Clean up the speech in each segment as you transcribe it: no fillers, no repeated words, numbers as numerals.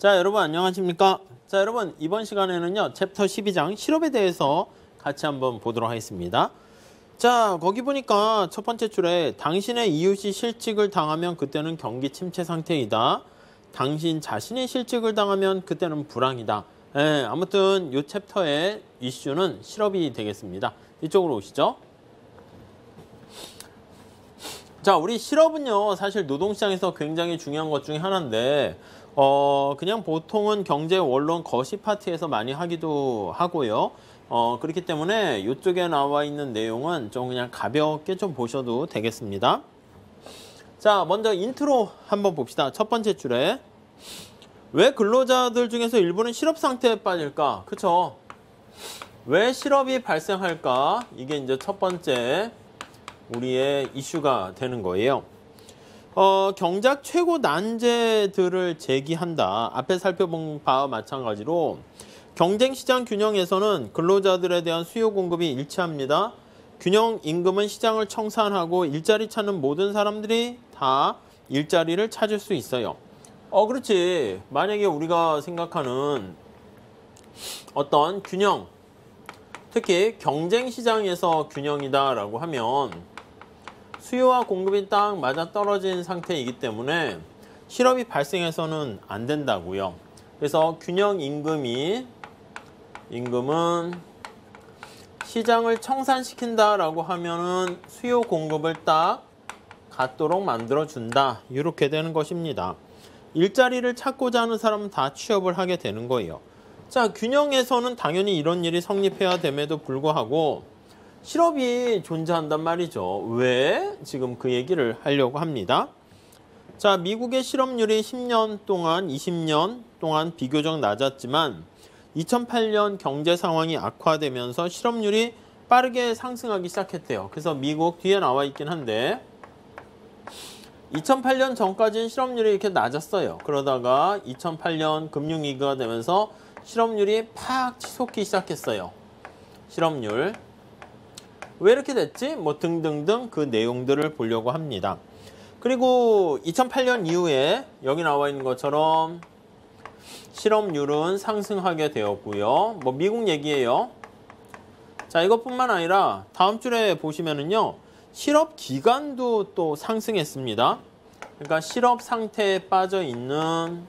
자, 여러분 안녕하십니까? 자, 여러분 이번 시간에는요. 챕터 12장 실업에 대해서 같이 한번 보도록 하겠습니다. 자, 거기 보니까 첫 번째 줄에 당신의 이웃이 실직을 당하면 그때는 경기 침체 상태이다. 당신 자신이 실직을 당하면 그때는 불황이다. 예, 아무튼 이 챕터의 이슈는 실업이 되겠습니다. 이쪽으로 오시죠. 자, 우리 실업은요, 사실 노동시장에서 굉장히 중요한 것 중에 하나인데, 그냥 보통은 경제 원론 거시 파트에서 많이 하기도 하고요. 그렇기 때문에 이쪽에 나와 있는 내용은 좀 그냥 가볍게 좀 보셔도 되겠습니다. 자, 먼저 인트로 한번 봅시다. 첫 번째 줄에. 왜 근로자들 중에서 일부는 실업 상태에 빠질까? 그쵸? 왜 실업이 발생할까? 이게 이제 첫 번째 우리의 이슈가 되는 거예요. 경작 최고 난제들을 제기한다. 앞에 살펴본 바와 마찬가지로 경쟁시장 균형에서는 근로자들에 대한 수요 공급이 일치합니다. 균형 임금은 시장을 청산하고 일자리 찾는 모든 사람들이 다 일자리를 찾을 수 있어요. 그렇지. 만약에 우리가 생각하는 어떤 균형, 특히 경쟁시장에서 균형이다라고 하면 수요와 공급이 딱 맞아떨어진 상태이기 때문에 실업이 발생해서는 안 된다고요. 그래서 균형 임금은 시장을 청산시킨다라고 하면은 수요 공급을 딱 갖도록 만들어준다. 이렇게 되는 것입니다. 일자리를 찾고자 하는 사람은 다 취업을 하게 되는 거예요. 자, 균형에서는 당연히 이런 일이 성립해야 됨에도 불구하고 실업이 존재한단 말이죠. 왜? 지금 그 얘기를 하려고 합니다. 자, 미국의 실업률이 10년 동안, 20년 동안 비교적 낮았지만 2008년 경제 상황이 악화되면서 실업률이 빠르게 상승하기 시작했대요. 그래서 미국 뒤에 나와 있긴 한데 2008년 전까지는 실업률이 이렇게 낮았어요. 그러다가 2008년 금융위기가 되면서 실업률이 팍 치솟기 시작했어요. 실업률. 왜 이렇게 됐지? 뭐 등등등 그 내용들을 보려고 합니다. 그리고 2008년 이후에 여기 나와 있는 것처럼 실업률은 상승하게 되었고요. 뭐 미국 얘기예요. 자, 이것뿐만 아니라 다음 줄에 보시면은요. 실업 기간도 또 상승했습니다. 그러니까 실업 상태에 빠져 있는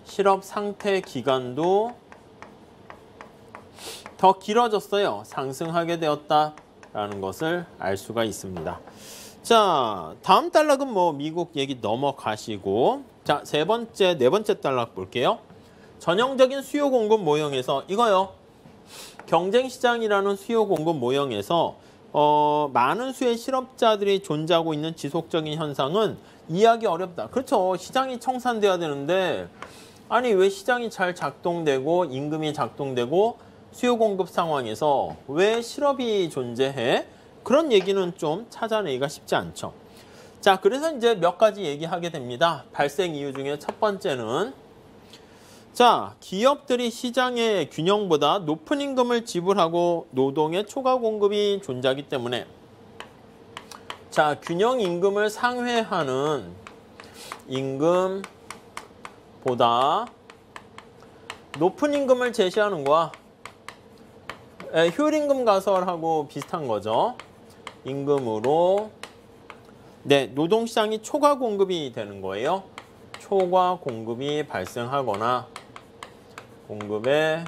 실업 상태 기간도 더 길어졌어요. 상승하게 되었다라는 것을 알 수가 있습니다. 자, 다음 단락은 뭐 미국 얘기 넘어가시고, 자, 네 번째 단락 볼게요. 전형적인 수요 공급 모형에서 이거요. 경쟁시장이라는 수요 공급 모형에서 많은 수의 실업자들이 존재하고 있는 지속적인 현상은 이해하기 어렵다. 그렇죠. 시장이 청산돼야 되는데 아니 왜 시장이 잘 작동되고 임금이 작동되고 수요 공급 상황에서 왜 실업이 존재해? 그런 얘기는 좀 찾아내기가 쉽지 않죠. 자, 그래서 이제 몇 가지 얘기하게 됩니다. 발생 이유 중에 첫 번째는 자, 기업들이 시장의 균형보다 높은 임금을 지불하고 노동의 초과 공급이 존재하기 때문에 자, 균형 임금을 상회하는 임금보다 높은 임금을 제시하는 거야. 효율임금 가설하고 비슷한 거죠. 임금으로 노동시장이 초과 공급이 되는 거예요. 초과 공급이 발생하거나 공급의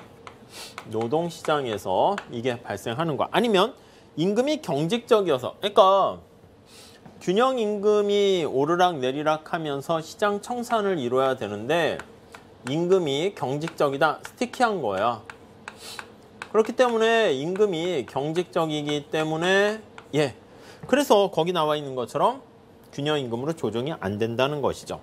노동시장에서 이게 발생하는 거. 아니면 임금이 경직적이어서 그러니까 균형 임금이 오르락 내리락 하면서 시장 청산을 이뤄야 되는데 임금이 경직적이다. 스티키한 거야. 그렇기 때문에 임금이 경직적이기 때문에 그래서 거기 나와 있는 것처럼 균형 임금으로 조정이 안 된다는 것이죠.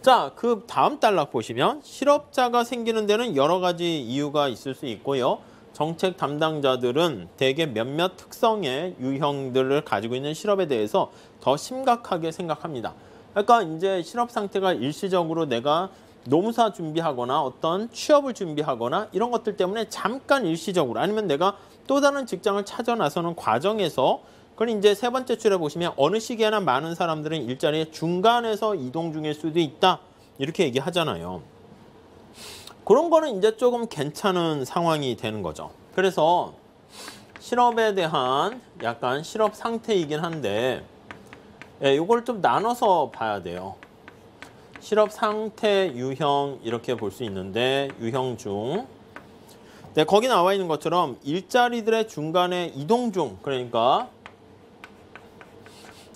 자, 그 다음 단락 보시면 실업자가 생기는 데는 여러 가지 이유가 있을 수 있고요. 정책 담당자들은 대개 몇몇 특성의 유형들을 가지고 있는 실업에 대해서 더 심각하게 생각합니다. 그러니까 이제 실업 상태가 일시적으로 내가 노무사 준비하거나 어떤 취업을 준비하거나 이런 것들 때문에 잠깐 일시적으로 아니면 내가 또 다른 직장을 찾아 나서는 과정에서 그건 이제 세 번째 줄에 보시면 어느 시기에나 많은 사람들은 일자리의 중간에서 이동 중일 수도 있다. 이렇게 얘기하잖아요. 그런 거는 이제 조금 괜찮은 상황이 되는 거죠. 그래서 실업에 대한 약간 실업 상태이긴 한데 이걸 좀 나눠서 봐야 돼요. 실업 상태, 유형 이렇게 볼 수 있는데 유형 중 네, 거기 나와 있는 것처럼 일자리들의 중간에 이동 중, 그러니까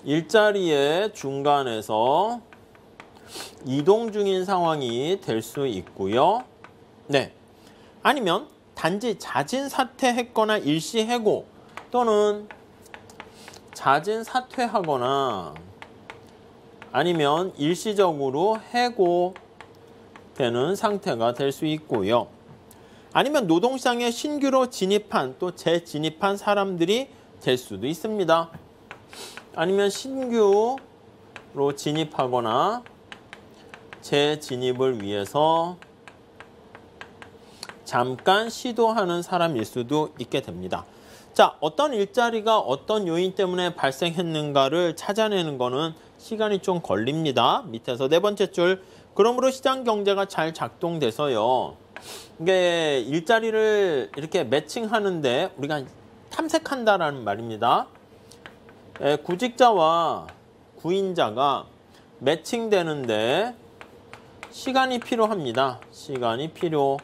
일자리의 중간에서 이동 중인 상황이 될 수 있고요. 네, 아니면 단지 자진 사퇴했거나 일시 해고 또는 자진 사퇴하거나 아니면 일시적으로 해고되는 상태가 될 수 있고요. 아니면 노동시장에 신규로 진입한 또 재진입한 사람들이 될 수도 있습니다. 아니면 신규로 진입하거나 재진입을 위해서 잠깐 시도하는 사람일 수도 있게 됩니다. 자, 어떤 일자리가 어떤 요인 때문에 발생했는가를 찾아내는 거는 시간이 좀 걸립니다. 밑에서 네 번째 줄, 그러므로 시장 경제가 잘 작동돼서요. 이게 일자리를 이렇게 매칭하는데 우리가 탐색한다라는 말입니다. 구직자와 구인자가 매칭되는데 시간이 필요합니다. 시간이 필요.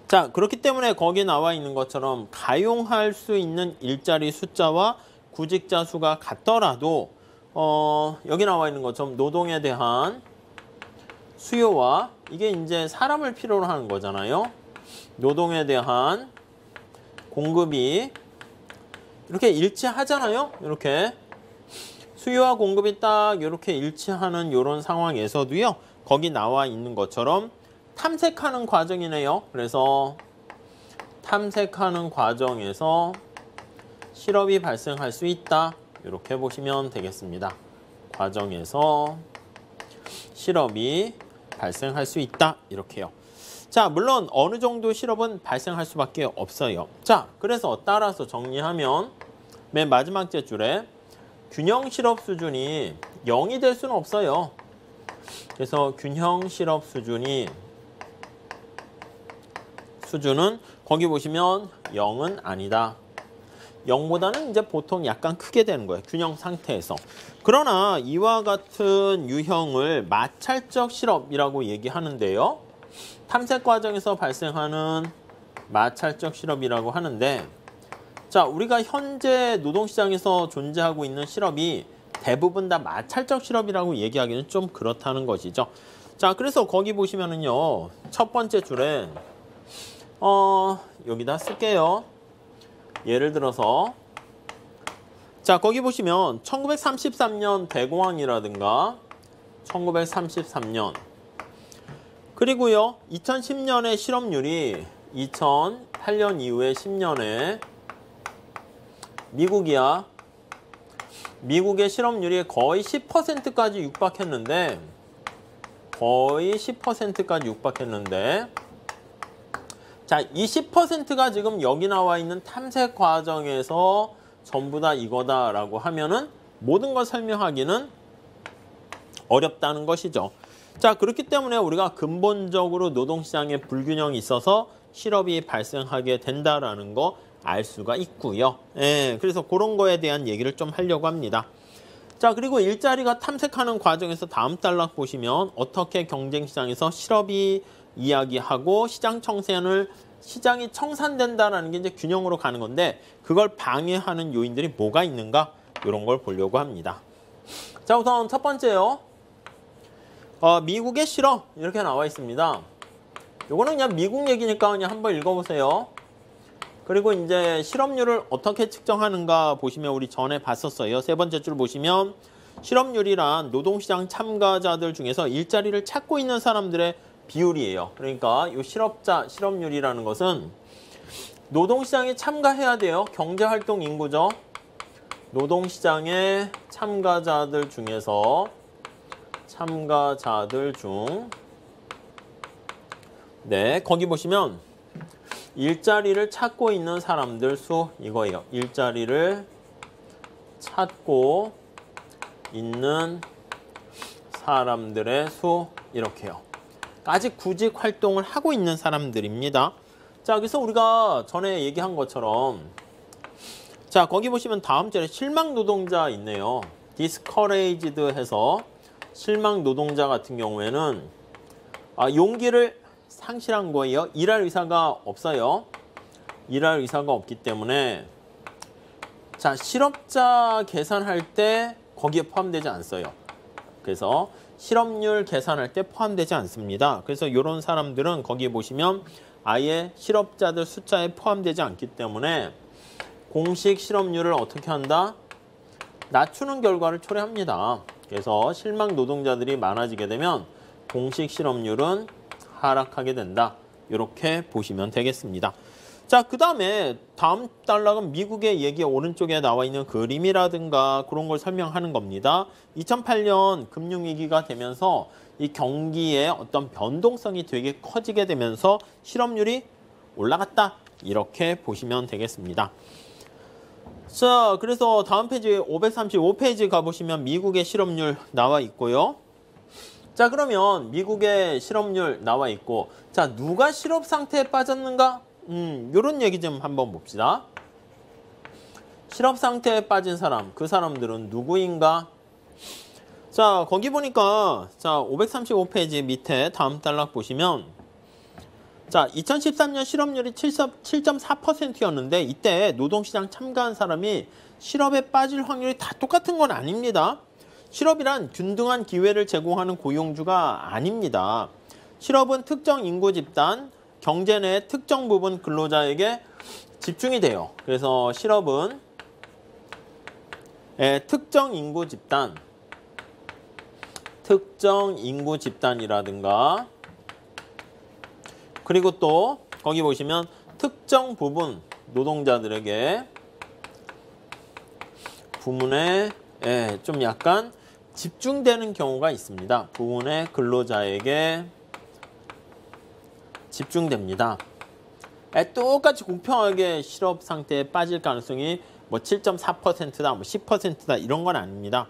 자, 그렇기 때문에 거기 나와 있는 것처럼 가용할 수 있는 일자리 숫자와 구직자 수가 같더라도 여기 나와 있는 것처럼 노동에 대한 수요와 이게 이제 사람을 필요로 하는 거잖아요. 노동에 대한 공급이 이렇게 일치하잖아요. 이렇게 수요와 공급이 딱 이렇게 일치하는 이런 상황에서도요. 거기 나와 있는 것처럼 탐색하는 과정이네요. 그래서 탐색하는 과정에서 실업이 발생할 수 있다. 이렇게 보시면 되겠습니다. 과정에서 실업이 발생할 수 있다. 이렇게요. 자, 물론 어느 정도 실업은 발생할 수밖에 없어요. 자, 그래서 따라서 정리하면 맨 마지막 줄에 균형 실업 수준이 0이 될 수는 없어요. 그래서 균형 실업 수준은 거기 보시면 0은 아니다. 0보다는 이제 보통 약간 크게 되는 거예요. 균형 상태에서. 그러나 이와 같은 유형을 마찰적 실업이라고 얘기하는데요. 탐색 과정에서 발생하는 마찰적 실업이라고 하는데, 자, 우리가 현재 노동시장에서 존재하고 있는 실업이 대부분 다 마찰적 실업이라고 얘기하기는 좀 그렇다는 것이죠. 자, 그래서 거기 보시면은요, 첫 번째 줄에 여기다 쓸게요. 예를 들어서 자, 거기 보시면 1933년 대공황이라든가 1933년 그리고요 2010년의 실업률이 2008년 이후에 10년에 미국의 실업률이 거의 10%까지 육박했는데 자, 이 10%가 지금 여기 나와 있는 탐색 과정에서 전부 다 이거다라고 하면은 모든 걸 설명하기는 어렵다는 것이죠. 자, 그렇기 때문에 우리가 근본적으로 노동시장에 불균형이 있어서 실업이 발생하게 된다라는 거 알 수가 있고요. 그래서 그런 거에 대한 얘기를 좀 하려고 합니다. 자, 그리고 일자리가 탐색하는 과정에서 다음 단락 보시면 어떻게 경쟁시장에서 실업이 이야기하고 시장이 청산된다라는 게 이제 균형으로 가는 건데 그걸 방해하는 요인들이 뭐가 있는가 이런 걸 보려고 합니다. 자, 우선 첫 번째요. 미국의 실업 이렇게 나와 있습니다. 요거는 그냥 미국 얘기니까 그냥 한번 읽어보세요. 그리고 이제 실업률을 어떻게 측정하는가 보시면 우리 전에 봤었어요. 세 번째 줄 보시면 실업률이란 노동시장 참가자들 중에서 일자리를 찾고 있는 사람들의 비율이에요. 그러니까 이 실업률이라는 것은 노동시장에 참가해야 돼요. 경제활동 인구죠. 노동시장의 참가자들 중 거기 보시면 일자리를 찾고 있는 사람들 수 이거예요. 일자리를 찾고 있는 사람들의 수 이렇게요. 아직 구직 활동을 하고 있는 사람들입니다. 자, 그래서 우리가 전에 얘기한 것처럼 자, 거기 보시면 다음 절에 실망 노동자 있네요. discouraged 해서 실망 노동자 같은 경우에는 용기를 상실한 거예요. 일할 의사가 없어요. 일할 의사가 없기 때문에 자, 실업자 계산할 때 거기에 포함되지 않어요. 그래서 실업률 계산할 때 포함되지 않습니다. 그래서 이런 사람들은 거기 보시면 아예 실업자들 숫자에 포함되지 않기 때문에 공식 실업률을 어떻게 한다? 낮추는 결과를 초래합니다. 그래서 실망 노동자들이 많아지게 되면 공식 실업률은 하락하게 된다. 이렇게 보시면 되겠습니다. 자, 그 다음에 다음 단락은 미국의 얘기 오른쪽에 나와 있는 그림이라든가 그런 걸 설명하는 겁니다. 2008년 금융위기가 되면서 이 경기의 어떤 변동성이 되게 커지게 되면서 실업률이 올라갔다. 이렇게 보시면 되겠습니다. 자, 그래서 다음 페이지 535페이지 가보시면 미국의 실업률 나와 있고요. 자, 그러면 미국의 실업률 나와 있고 자, 누가 실업 상태에 빠졌는가? 요런 얘기 좀 한번 봅시다. 실업 상태에 빠진 사람, 그 사람들은 누구인가? 자, 거기 보니까 자, 535페이지 밑에 다음 단락 보시면 자, 2013년 실업률이 7.4%였는데 이때 노동시장 참가한 사람이 실업에 빠질 확률이 다 똑같은 건 아닙니다. 실업이란 균등한 기회를 제공하는 고용주가 아닙니다. 실업은 특정 인구 집단, 경제 내 특정 부분 근로자에게 집중이 돼요. 그래서 실업은 특정 인구 집단이라든가 그리고 또 거기 보시면 특정 부분 노동자들에게 부문에 좀 약간 집중되는 경우가 있습니다. 부문의 근로자에게 집중됩니다. 똑같이 공평하게 실업 상태에 빠질 가능성이 뭐 7.4%다, 뭐 10%다 이런 건 아닙니다.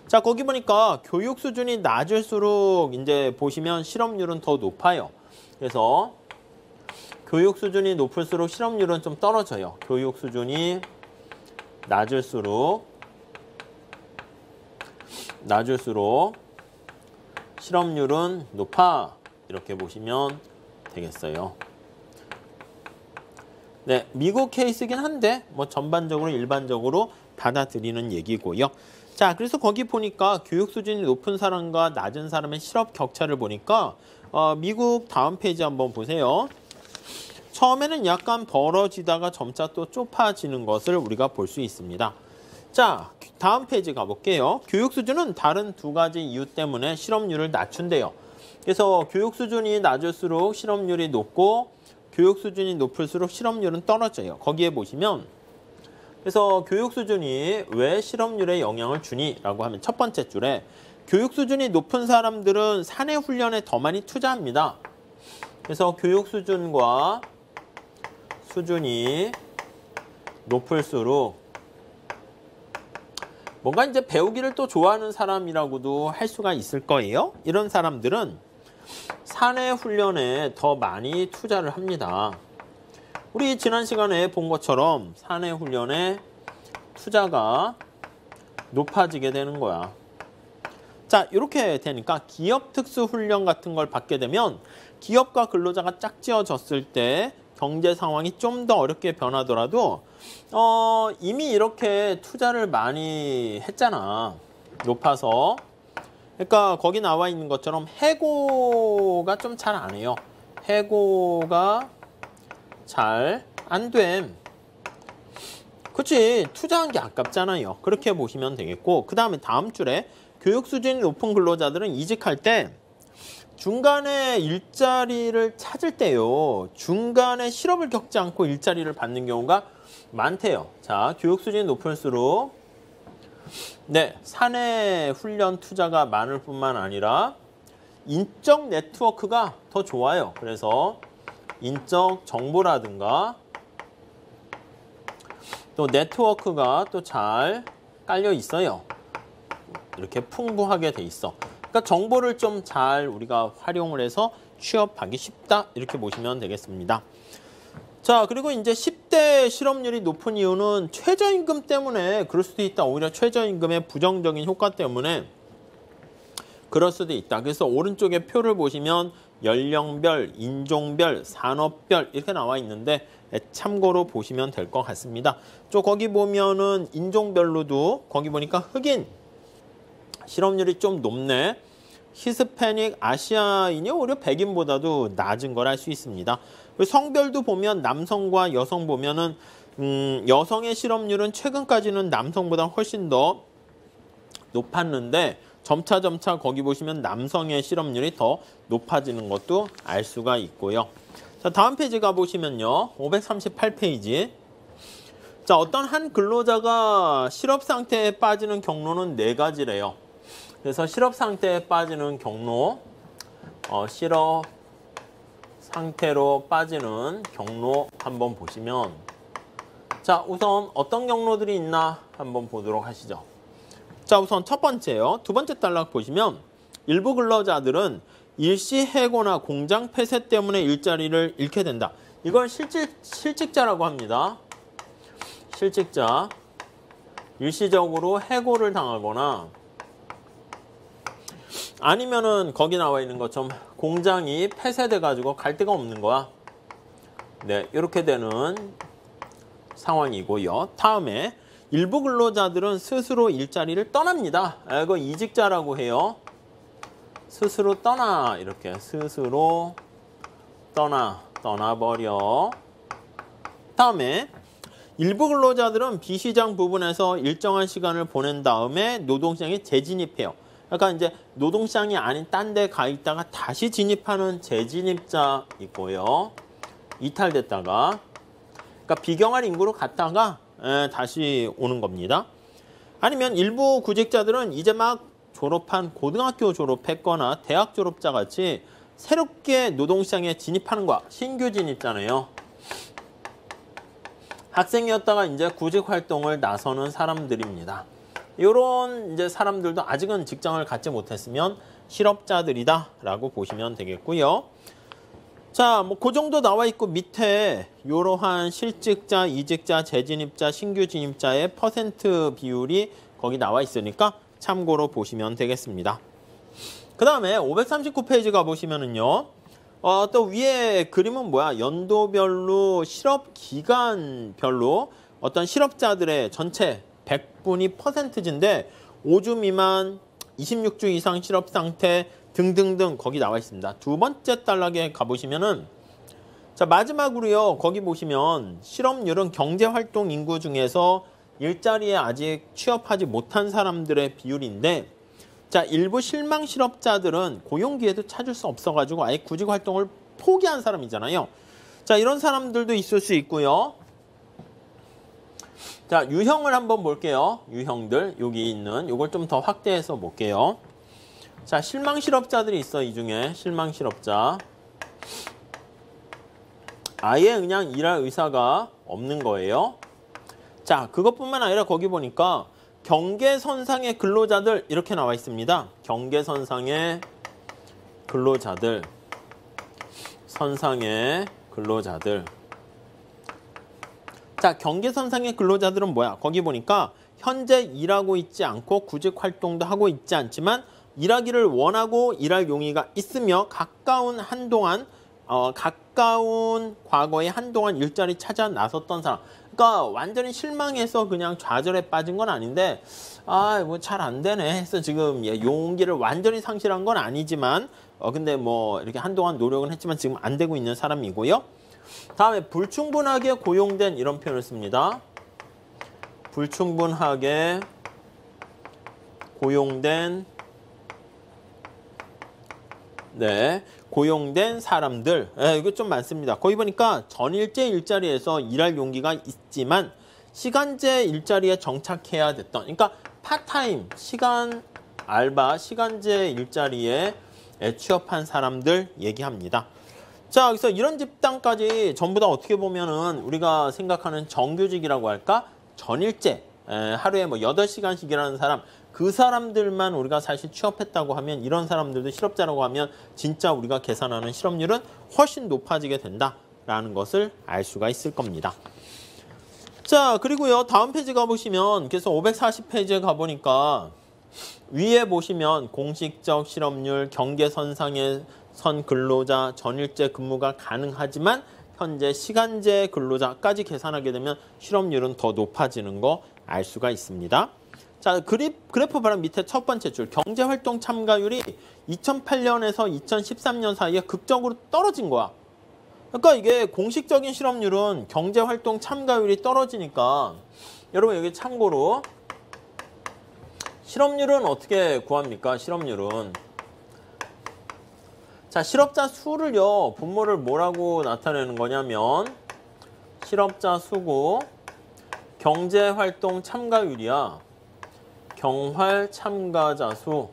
자, 거기 보니까 교육 수준이 낮을수록 이제 보시면 실업률은 더 높아요. 그래서 교육 수준이 높을수록 실업률은 좀 떨어져요. 교육 수준이 낮을수록 실업률은 높아. 이렇게 보시면 되겠어요. 네, 미국 케이스긴 한데 뭐 전반적으로 일반적으로 받아들이는 얘기고요. 자, 그래서 거기 보니까 교육 수준이 높은 사람과 낮은 사람의 실업 격차를 보니까 미국 다음 페이지 한번 보세요. 처음에는 약간 벌어지다가 점차 또 좁아지는 것을 우리가 볼 수 있습니다. 자, 다음 페이지 가볼게요. 교육 수준은 다른 두 가지 이유 때문에 실업률을 낮춘대요. 그래서 교육 수준이 낮을수록 실업률이 높고 교육 수준이 높을수록 실업률은 떨어져요. 거기에 보시면 그래서 교육 수준이 왜 실업률에 영향을 주니? 라고 하면 첫 번째 줄에 교육 수준이 높은 사람들은 사내 훈련에 더 많이 투자합니다. 그래서 교육 수준과 수준이 높을수록 뭔가 이제 배우기를 또 좋아하는 사람이라고도 할 수가 있을 거예요. 이런 사람들은 사내 훈련에 더 많이 투자를 합니다. 우리 지난 시간에 본 것처럼 사내 훈련에 투자가 높아지게 되는 거야. 자, 이렇게 되니까 기업 특수 훈련 같은 걸 받게 되면 기업과 근로자가 짝지어졌을 때 경제 상황이 좀 더 어렵게 변하더라도 이미 이렇게 투자를 많이 했잖아. 높아서. 그러니까 거기 나와 있는 것처럼 해고가 좀 잘 안 해요. 해고가 잘 안 됨. 그치, 투자한 게 아깝잖아요. 그렇게 보시면 되겠고, 그 다음에 다음 줄에 교육 수준이 높은 근로자들은 이직할 때 중간에 일자리를 찾을 때요, 중간에 실업을 겪지 않고 일자리를 받는 경우가 많대요. 자, 교육 수준이 높을수록 네, 사내 훈련 투자가 많을 뿐만 아니라 인적 네트워크가 더 좋아요. 그래서 인적 정보라든가 또 네트워크가 또 잘 깔려 있어요. 이렇게 풍부하게 돼 있어. 그러니까 정보를 좀 잘 우리가 활용을 해서 취업하기 쉽다. 이렇게 보시면 되겠습니다. 자, 그리고 이제 10대 실업률이 높은 이유는 최저임금 때문에 그럴 수도 있다. 오히려 최저임금의 부정적인 효과 때문에 그럴 수도 있다. 그래서 오른쪽에 표를 보시면 연령별, 인종별, 산업별 이렇게 나와 있는데 참고로 보시면 될 것 같습니다. 거기 보면은 인종별로도 거기 보니까 흑인 실업률이 좀 높네. 히스패닉 아시아인이 오히려 백인보다도 낮은 걸 알 수 있습니다. 성별도 보면 남성과 여성 보면은 여성의 실업률은 최근까지는 남성보다 훨씬 더 높았는데 점차 거기 보시면 남성의 실업률이 더 높아지는 것도 알 수가 있고요. 자, 다음 페이지 가보시면요. 538페이지. 자, 어떤 한 근로자가 실업 상태에 빠지는 경로는 4가지래요. 그래서 실업 상태에 빠지는 경로, 실업 상태로 빠지는 경로 한번 보시면 자, 우선 어떤 경로들이 있나 한번 보도록 하시죠. 자, 우선 첫 번째요. 두 번째 단락 보시면 일부 근로자들은 일시 해고나 공장 폐쇄 때문에 일자리를 잃게 된다. 이걸 실직자라고 합니다. 실직자. 일시적으로 해고를 당하거나 아니면은 거기 나와 있는 것처럼 공장이 폐쇄돼 가지고 갈 데가 없는 거야. 네, 이렇게 되는 상황이고요. 다음에 일부 근로자들은 스스로 일자리를 떠납니다. 이거 이직자라고 해요. 스스로 떠나, 이렇게 스스로 떠나버려. 다음에 일부 근로자들은 비시장 부분에서 일정한 시간을 보낸 다음에 노동시장에 재진입해요. 그러니까 이제 노동시장이 아닌 딴 데 가 있다가 다시 진입하는 재진입자 있고요. 이탈됐다가 그러니까 비경활 인구로 갔다가 다시 오는 겁니다. 아니면 일부 구직자들은 이제 막 졸업한 고등학교 졸업했거나 대학 졸업자 같이 새롭게 노동시장에 진입하는 거야. 신규 진입자네요. 학생이었다가 이제 구직 활동을 나서는 사람들입니다. 이런 이제 사람들도 아직은 직장을 갖지 못했으면 실업자들이다라고 보시면 되겠고요. 자, 뭐 그 정도 나와 있고 밑에 이러한 실직자, 이직자, 재진입자, 신규 진입자의 퍼센트 비율이 거기 나와 있으니까 참고로 보시면 되겠습니다. 그 다음에 539페이지 가보시면은요. 또 위에 그림은 뭐야? 연도별로 실업기간별로 어떤 실업자들의 전체 100분이 퍼센트인데 5주 미만, 26주 이상 실업 상태 등등등 거기 나와 있습니다. 두 번째 단락에 가보시면은 자, 마지막으로요. 거기 보시면 실업률은 경제활동 인구 중에서 일자리에 아직 취업하지 못한 사람들의 비율인데 자, 일부 실망 실업자들은 고용 기회도 찾을 수 없어가지고 아예 구직 활동을 포기한 사람이잖아요. 자, 이런 사람들도 있을 수 있고요. 자, 유형을 한번 볼게요. 유형들 여기 있는 요걸 좀 더 확대해서 볼게요. 자, 실망 실업자들이 있어. 이 중에 실망 실업자 아예 그냥 일할 의사가 없는 거예요. 자, 그것뿐만 아니라 거기 보니까 경계선상의 근로자들 이렇게 나와 있습니다. 경계선상의 근로자들, 선상의 근로자들. 자, 경계선상의 근로자들은 뭐야? 거기 보니까 현재 일하고 있지 않고 구직 활동도 하고 있지 않지만 일하기를 원하고 일할 용의가 있으며 가까운 과거에 한동안 일자리 찾아 나섰던 사람. 그러니까 완전히 실망해서 그냥 좌절에 빠진 건 아닌데 뭐 잘 안 되네 해서 지금 용기를 완전히 상실한 건 아니지만 근데 뭐 이렇게 한동안 노력은 했지만 지금 안 되고 있는 사람이고요. 다음에 불충분하게 고용된 이런 표현을 씁니다. 불충분하게 고용된 고용된 사람들. 이거 좀 많습니다. 거기 보니까 전일제 일자리에서 일할 용기가 있지만 시간제 일자리에 정착해야 됐던, 그러니까 파타임, 시간 알바, 시간제 일자리에 취업한 사람들 얘기합니다. 자, 그래서 이런 집단까지 전부 다 어떻게 보면은 우리가 생각하는 정규직이라고 할까? 전일제, 하루에 뭐 8시간씩 일하는 사람, 그 사람들만 우리가 사실 취업했다고 하면 이런 사람들도 실업자라고 하면 진짜 우리가 계산하는 실업률은 훨씬 높아지게 된다라는 것을 알 수가 있을 겁니다. 자, 그리고요. 다음 페이지 가보시면 그래서 540페이지에 가보니까 위에 보시면 공식적 실업률, 경계선상에 선 근로자, 전일제 근무가 가능하지만 현재 시간제 근로자까지 계산하게 되면 실업률은 더 높아지는 거 알 수가 있습니다. 자, 그래프 바로 밑에 첫 번째 줄 경제활동 참가율이 2008년에서 2013년 사이에 극적으로 떨어진 거야. 그러니까 이게 공식적인 실업률은 경제활동 참가율이 떨어지니까 여러분 여기 참고로 실업률은 어떻게 구합니까? 실업률은 자, 실업자 수를요, 분모를 뭐라고 나타내는 거냐면 실업자 수고 경제활동 참가율이야. 경활 참가자 수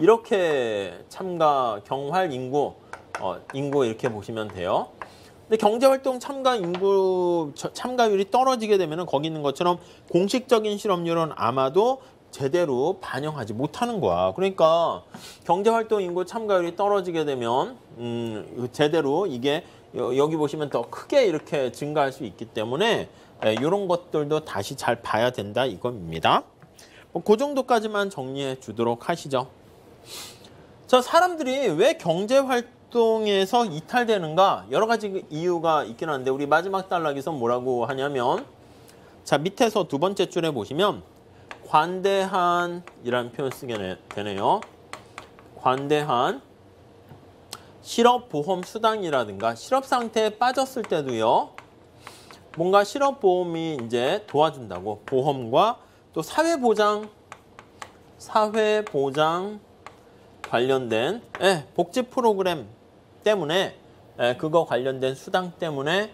이렇게 경활 인구 인구 이렇게 보시면 돼요. 근데 경제활동 참가율이 떨어지게 되면 거기 있는 것처럼 공식적인 실업률은 아마도 제대로 반영하지 못하는 거야. 그러니까 경제활동 인구 참가율이 떨어지게 되면 제대로 이게 여기 보시면 더 크게 이렇게 증가할 수 있기 때문에 이런 것들도 다시 잘 봐야 된다 이겁니다. 그 정도까지만 정리해 주도록 하시죠. 자, 사람들이 왜 경제활동에서 이탈되는가 여러 가지 이유가 있긴 한데 우리 마지막 단락에서 뭐라고 하냐면 자, 밑에서 두 번째 줄에 보시면 관대한이라는 표현 쓰게 되네요. 관대한 실업보험 수당이라든가 실업 상태에 빠졌을 때도요. 뭔가 실업보험이 이제 도와준다고 보험과 또 사회보장 관련된 복지 프로그램 때문에 그거 관련된 수당 때문에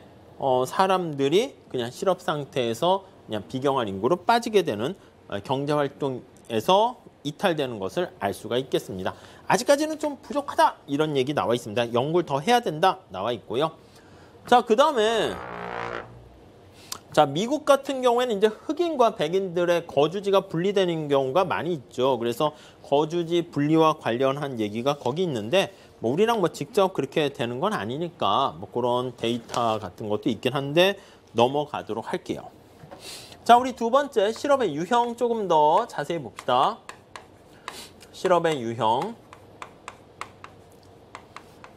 사람들이 그냥 실업 상태에서 그냥 비경활 인구로 빠지게 되는 경제활동에서 이탈되는 것을 알 수가 있겠습니다. 아직까지는 좀 부족하다 이런 얘기 나와 있습니다. 연구를 더 해야 된다 나와 있고요. 자, 그 다음에 자, 미국 같은 경우에는 이제 흑인과 백인들의 거주지가 분리되는 경우가 많이 있죠. 그래서 거주지 분리와 관련한 얘기가 거기 있는데 뭐 우리랑 뭐 직접 그렇게 되는 건 아니니까 뭐 그런 데이터 같은 것도 있긴 한데 넘어가도록 할게요. 자, 우리 두 번째 실업의 유형 조금 더 자세히 봅시다. 실업의 유형.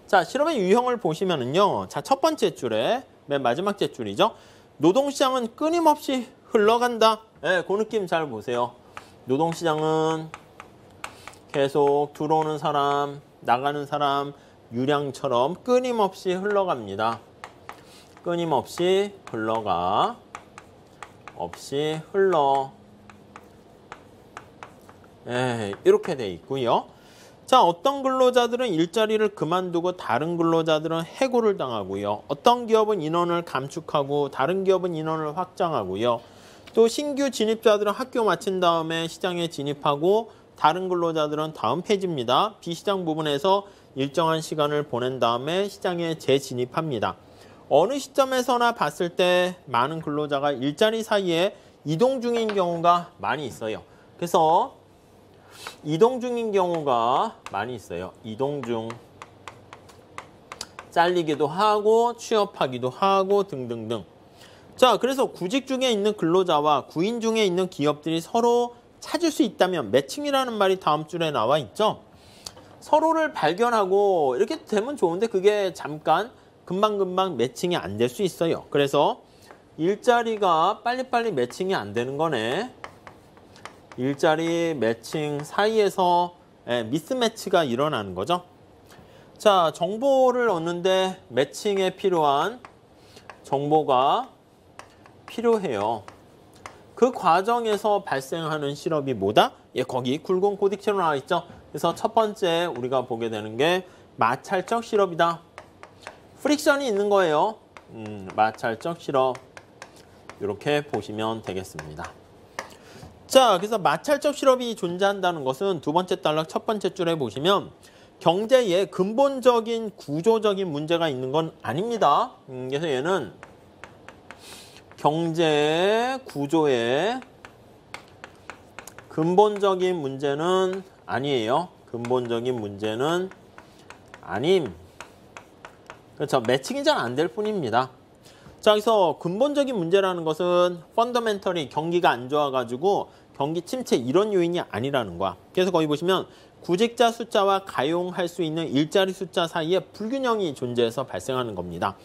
자, 실업의 유형을 보시면은요. 자, 첫 번째 줄에 맨 마지막 째 줄이죠. 노동시장은 끊임없이 흘러간다. 그 느낌 잘 보세요. 노동시장은 계속 들어오는 사람, 나가는 사람, 유량처럼 끊임없이 흘러갑니다. 끊임없이 흘러가. 없이 흘러. 이렇게 돼 있고요. 자, 어떤 근로자들은 일자리를 그만두고 다른 근로자들은 해고를 당하고요. 어떤 기업은 인원을 감축하고 다른 기업은 인원을 확장하고요. 또 신규 진입자들은 학교 마친 다음에 시장에 진입하고 다른 근로자들은 다음 페이지입니다. 비시장 부분에서 일정한 시간을 보낸 다음에 시장에 재진입합니다. 어느 시점에서나 봤을 때 많은 근로자가 일자리 사이에 이동 중인 경우가 많이 있어요. 그래서 이동 중인 경우가 많이 있어요. 이동 중. 잘리기도 하고 취업하기도 하고 등등등. 자, 그래서 구직 중에 있는 근로자와 구인 중에 있는 기업들이 서로 찾을 수 있다면 매칭이라는 말이 다음 줄에 나와 있죠. 서로를 발견하고 이렇게 되면 좋은데 그게 잠깐 금방금방 매칭이 안 될 수 있어요. 그래서 일자리가 빨리빨리 매칭이 안 되는 거네. 일자리 매칭 사이에서 미스매치가 일어나는 거죠. 자, 정보를 얻는데 매칭에 필요한 정보가 필요해요. 그 과정에서 발생하는 실업이 뭐다? 거기 굵은 고딕체로 나와 있죠. 그래서 첫 번째 우리가 보게 되는 게 마찰적 실업이다. 프릭션이 있는 거예요. 마찰적 실업. 이렇게 보시면 되겠습니다. 자, 그래서 마찰적 실업이 존재한다는 것은 두 번째 단락 첫 번째 줄에 보시면 경제에 근본적인 구조적인 문제가 있는 건 아닙니다. 그래서 얘는 경제 구조에 근본적인 문제는 아니에요. 근본적인 문제는 아님. 그렇죠. 매칭이 잘 안 될 뿐입니다. 자, 그래서 근본적인 문제라는 것은 펀더멘털이 경기가 안 좋아가지고 경기 침체 이런 요인이 아니라는 거야. 그래서 거기 보시면 구직자 숫자와 가용할 수 있는 일자리 숫자 사이에 불균형이 존재해서 발생하는 겁니다.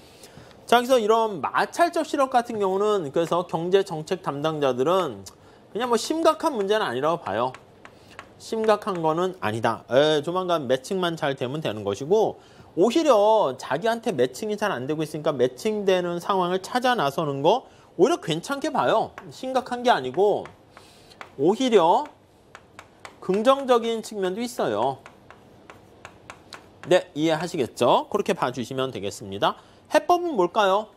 자, 그래서 이런 마찰적 실업 같은 경우는 그래서 경제 정책 담당자들은 그냥 뭐 심각한 문제는 아니라고 봐요. 심각한 거는 아니다. 조만간 매칭만 잘 되면 되는 것이고 오히려 자기한테 매칭이 잘 안 되고 있으니까 매칭되는 상황을 찾아 나서는 거 오히려 괜찮게 봐요. 심각한 게 아니고 오히려 긍정적인 측면도 있어요. 네, 이해하시겠죠? 그렇게 봐주시면 되겠습니다. 해법은 뭘까요?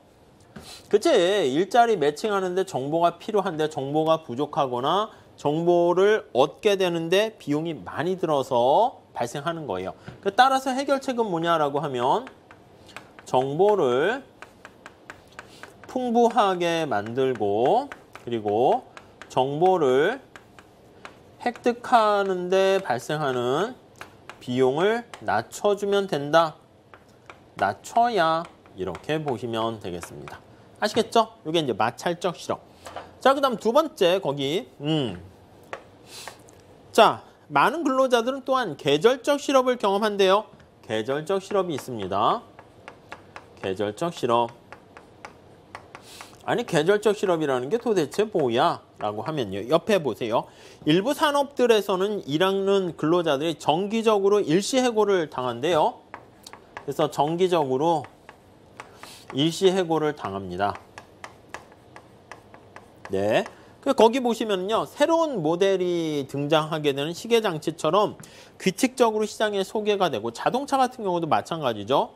그치, 일자리 매칭하는데 정보가 필요한데 정보가 부족하거나 정보를 얻게 되는데 비용이 많이 들어서 발생하는 거예요. 따라서 해결책은 뭐냐라고 하면 정보를 풍부하게 만들고 그리고 정보를 획득하는 데 발생하는 비용을 낮춰주면 된다. 낮춰야 이렇게 보시면 되겠습니다. 아시겠죠? 이게 이제 마찰적 실업. 자, 그 다음 두 번째 거기 자, 많은 근로자들은 또한 계절적 실업을 경험한대요. 계절적 실업이 있습니다. 계절적 실업. 아니, 계절적 실업이라는 게 도대체 뭐야? 라고 하면요. 옆에 보세요. 일부 산업들에서는 일하는 근로자들이 정기적으로 일시해고를 당한대요. 그래서 정기적으로 일시해고를 당합니다. 네. 거기 보시면요. 새로운 모델이 등장하게 되는 시계장치처럼 규칙적으로 시장에 소개가 되고 자동차 같은 경우도 마찬가지죠.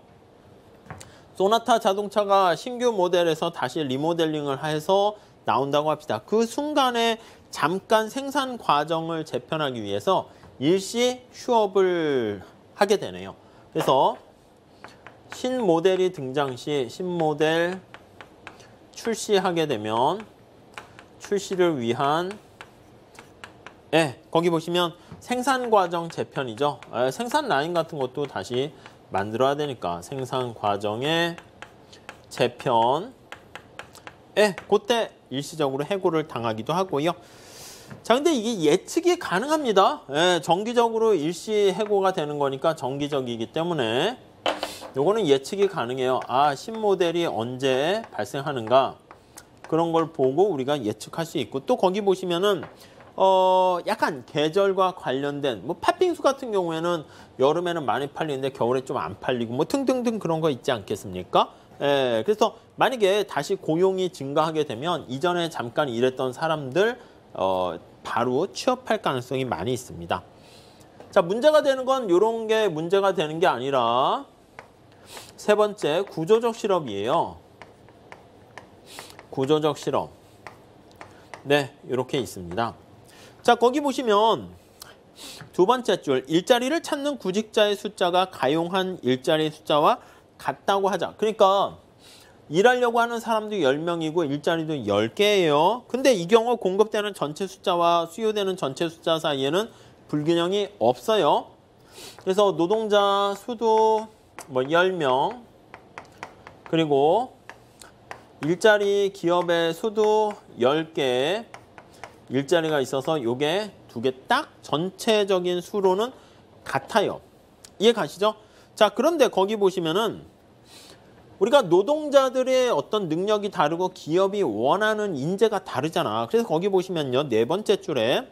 소나타 자동차가 신규 모델에서 다시 리모델링을 해서 나온다고 합시다. 그 순간에 잠깐 생산 과정을 재편하기 위해서 일시 휴업을 하게 되네요. 그래서 신모델이 등장 시 신모델 출시하게 되면 출시를 위한 거기 보시면 생산 과정 재편이죠. 생산 라인 같은 것도 다시 만들어야 되니까 생산 과정의 재편 그때 일시적으로 해고를 당하기도 하고요. 자, 근데 이게 예측이 가능합니다. 정기적으로 일시 해고가 되는 거니까 정기적이기 때문에 요거는 예측이 가능해요. 신모델이 언제 발생하는가 그런 걸 보고 우리가 예측할 수 있고 또 거기 보시면은 약간 계절과 관련된 뭐 팥빙수 같은 경우에는 여름에는 많이 팔리는데 겨울에 좀 안 팔리고 뭐 등등등 그런 거 있지 않겠습니까? 그래서 만약에 다시 고용이 증가하게 되면 이전에 잠깐 일했던 사람들 바로 취업할 가능성이 많이 있습니다. 자, 문제가 되는 건 이런 게 문제가 되는 게 아니라 세 번째 구조적 실업이에요. 구조적 실업. 네, 이렇게 있습니다. 자, 거기 보시면 두 번째 줄 일자리를 찾는 구직자의 숫자가 가용한 일자리 숫자와 같다고 하자. 그러니까 일하려고 하는 사람도 10명이고 일자리도 10개예요. 근데 이 경우 공급되는 전체 숫자와 수요되는 전체 숫자 사이에는 불균형이 없어요. 그래서 노동자 수도 뭐 10명 그리고 일자리 기업의 수도 10개 일자리가 있어서 요게 두 개 딱 전체적인 수로는 같아요. 이해 가시죠? 자, 그런데 거기 보시면은 우리가 노동자들의 어떤 능력이 다르고 기업이 원하는 인재가 다르잖아. 그래서 거기 보시면요. 네 번째 줄에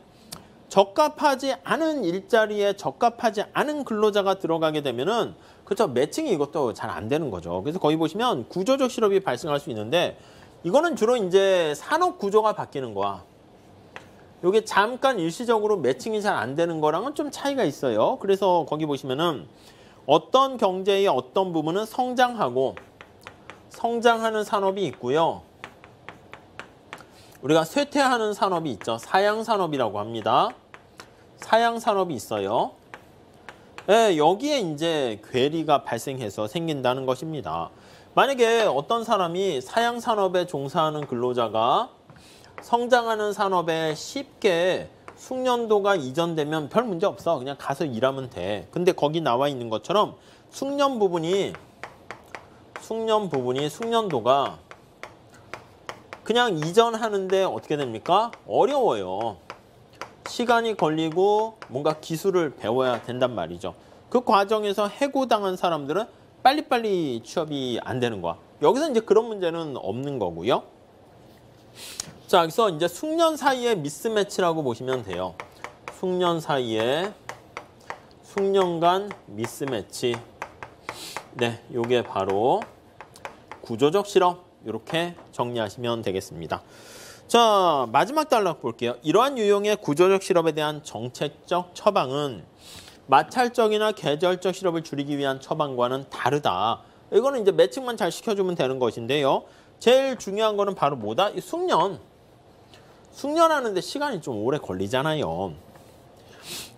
적합하지 않은 일자리에 적합하지 않은 근로자가 들어가게 되면은 그렇죠. 매칭이 이것도 잘 안 되는 거죠. 그래서 거기 보시면 구조적 실업이 발생할 수 있는데 이거는 주로 이제 산업 구조가 바뀌는 거야. 이게 잠깐 일시적으로 매칭이 잘 안 되는 거랑은 좀 차이가 있어요. 그래서 거기 보시면은 어떤 경제의 어떤 부분은 성장하는 산업이 있고요. 우리가 쇠퇴하는 산업이 있죠. 사양산업이라고 합니다. 사양산업이 있어요. 여기에 이제 괴리가 발생해서 생긴다는 것입니다. 만약에 어떤 사람이 사양산업에 종사하는 근로자가 성장하는 산업에 쉽게 숙련도가 이전되면 별 문제 없어. 그냥 가서 일하면 돼. 근데 거기 나와 있는 것처럼 숙련 부분이 숙련도가 그냥 이전하는데 어떻게 됩니까? 어려워요. 시간이 걸리고 뭔가 기술을 배워야 된단 말이죠. 그 과정에서 해고당한 사람들은 빨리빨리 취업이 안 되는 거야. 여기서 이제 그런 문제는 없는 거고요. 자, 그래서 이제 숙련 사이에 미스매치라고 보시면 돼요. 숙련 사이에 숙련 간 미스매치. 네, 요게 바로 구조적 실업. 이렇게 정리하시면 되겠습니다. 자, 마지막 단락 볼게요. 이러한 유형의 구조적 실업에 대한 정책적 처방은 마찰적이나 계절적 실업을 줄이기 위한 처방과는 다르다. 이거는 이제 매칭만 잘 시켜주면 되는 것인데요. 제일 중요한 거는 바로 뭐다? 이 숙련. 숙련하는데 시간이 좀 오래 걸리잖아요.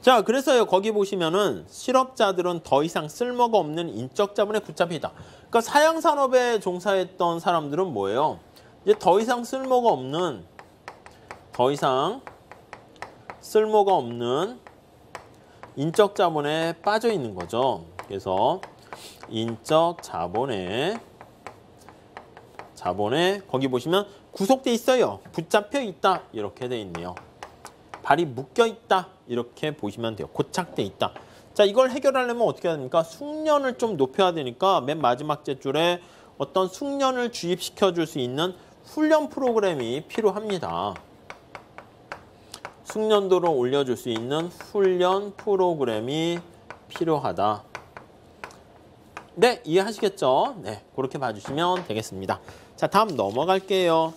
자, 그래서요, 거기 보시면은 실업자들은 더 이상 쓸모가 없는 인적 자본에 붙잡혀 있다. 그러니까 사양산업에 종사했던 사람들은 뭐예요? 이제 더 이상 쓸모가 없는 인적 자본에 빠져 있는 거죠. 그래서 인적 자본에 거기 보시면 구속돼 있어요. 붙잡혀 있다. 이렇게 돼 있네요. 발이 묶여 있다. 이렇게 보시면 돼요. 고착돼 있다. 자, 이걸 해결하려면 어떻게 해야 됩니까? 숙련을 좀 높여야 되니까 맨 마지막 제줄에 어떤 숙련을 주입시켜 줄 수 있는 훈련 프로그램이 필요합니다. 숙련도를 올려줄 수 있는 훈련 프로그램이 필요하다. 네, 이해하시겠죠? 네, 그렇게 봐주시면 되겠습니다. 자, 다음 넘어갈게요.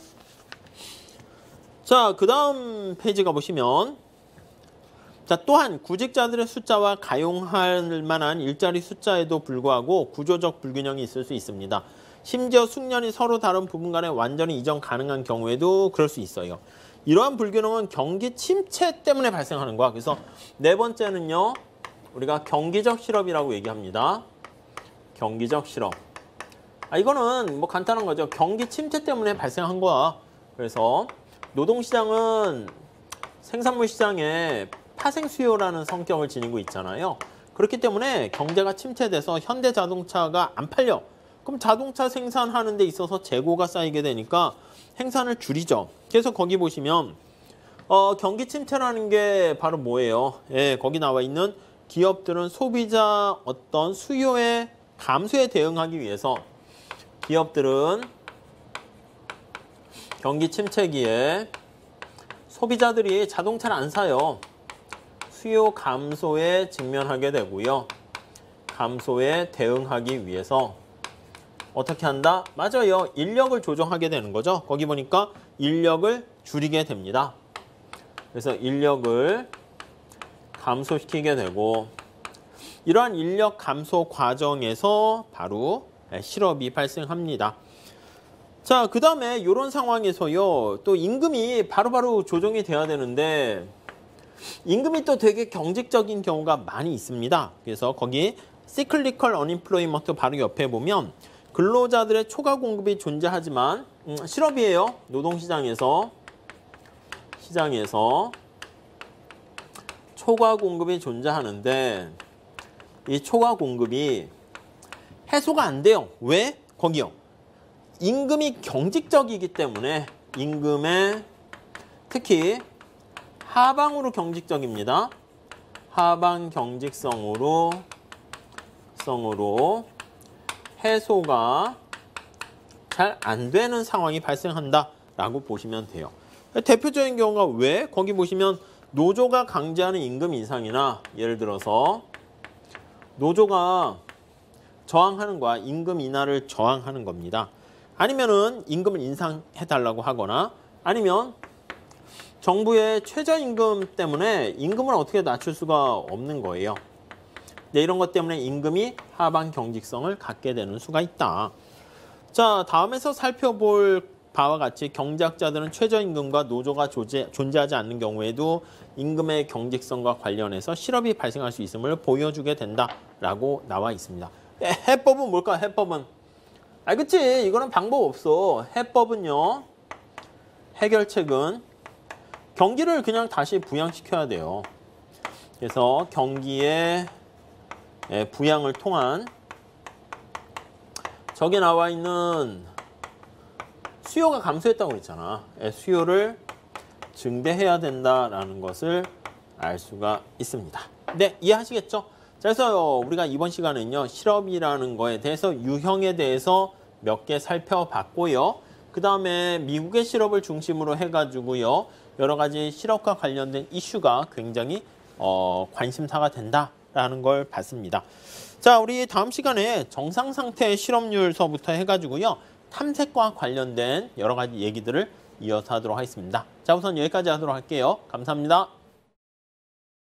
자, 그 다음 페이지 가보시면 자, 또한 구직자들의 숫자와 가용할 만한 일자리 숫자에도 불구하고 구조적 불균형이 있을 수 있습니다. 심지어 숙련이 서로 다른 부분 간에 완전히 이전 가능한 경우에도 그럴 수 있어요. 이러한 불균형은 경기 침체 때문에 발생하는 거야. 그래서 네 번째는요, 우리가 경기적 실업이라고 얘기합니다. 경기적 실업. 이거는 뭐 간단한 거죠. 경기 침체 때문에 발생한 거야. 그래서 노동시장은 생산물 시장에 파생 수요라는 성격을 지니고 있잖아요. 그렇기 때문에 경제가 침체돼서 현대자동차가 안 팔려. 그럼 자동차 생산하는 데 있어서 재고가 쌓이게 되니까 생산을 줄이죠. 그래서 거기 보시면 경기 침체라는 게 바로 뭐예요? 예, 거기 나와 있는 기업들은 소비자 어떤 수요의 감소에 대응하기 위해서 기업들은 경기 침체기에 소비자들이 자동차를 안 사요. 수요 감소에 직면하게 되고요. 감소에 대응하기 위해서 어떻게 한다? 맞아요. 인력을 조정하게 되는 거죠. 거기 보니까 인력을 줄이게 됩니다. 그래서 인력을 감소시키게 되고 이러한 인력 감소 과정에서 바로 실업이 발생합니다. 자, 그 다음에 이런 상황에서요. 또 임금이 바로바로 조정이 돼야 되는데 임금이 또 되게 경직적인 경우가 많이 있습니다. 그래서 거기 cyclical unemployment 바로 옆에 보면 근로자들의 초과 공급이 존재하지만 실업이에요. 노동시장에서 초과 공급이 존재하는데 이 초과 공급이 해소가 안 돼요. 왜? 거기요. 임금이 경직적이기 때문에 임금의 특히 하방으로 경직적입니다. 하방 경직성으로 해소가 잘 안 되는 상황이 발생한다라고 보시면 돼요. 대표적인 경우가 왜? 거기 보시면 노조가 강제하는 임금 인상이나 예를 들어서 노조가 저항하는 거야. 임금 인하를 저항하는 겁니다. 아니면은 임금을 인상해달라고 하거나 아니면 정부의 최저임금 때문에 임금을 어떻게 낮출 수가 없는 거예요. 네, 이런 것 때문에 임금이 하방 경직성을 갖게 되는 수가 있다. 자, 다음에서 살펴볼 바와 같이 경제학자들은 최저임금과 노조가 존재하지 않는 경우에도 임금의 경직성과 관련해서 실업이 발생할 수 있음을 보여주게 된다라고 나와 있습니다. 해법은 뭘까? 해법은 그치? 이거는 방법 없어. 해법은요. 해결책은 경기를 그냥 다시 부양시켜야 돼요. 그래서 경기의 부양을 통한 저기 나와 있는 수요가 감소했다고 그랬잖아. 수요를 증대해야 된다라는 것을 알 수가 있습니다. 네, 이해하시겠죠? 자, 그래서 우리가 이번 시간은요, 실업이라는 거에 대해서 유형에 대해서 몇 개 살펴봤고요. 그 다음에 미국의 실업을 중심으로 해가지고요, 여러 가지 실업과 관련된 이슈가 굉장히 관심사가 된다라는 걸 봤습니다. 자, 우리 다음 시간에 정상 상태의 실업률서부터 해가지고요, 탐색과 관련된 여러 가지 얘기들을 이어서 하도록 하겠습니다. 자, 우선 여기까지 하도록 할게요. 감사합니다.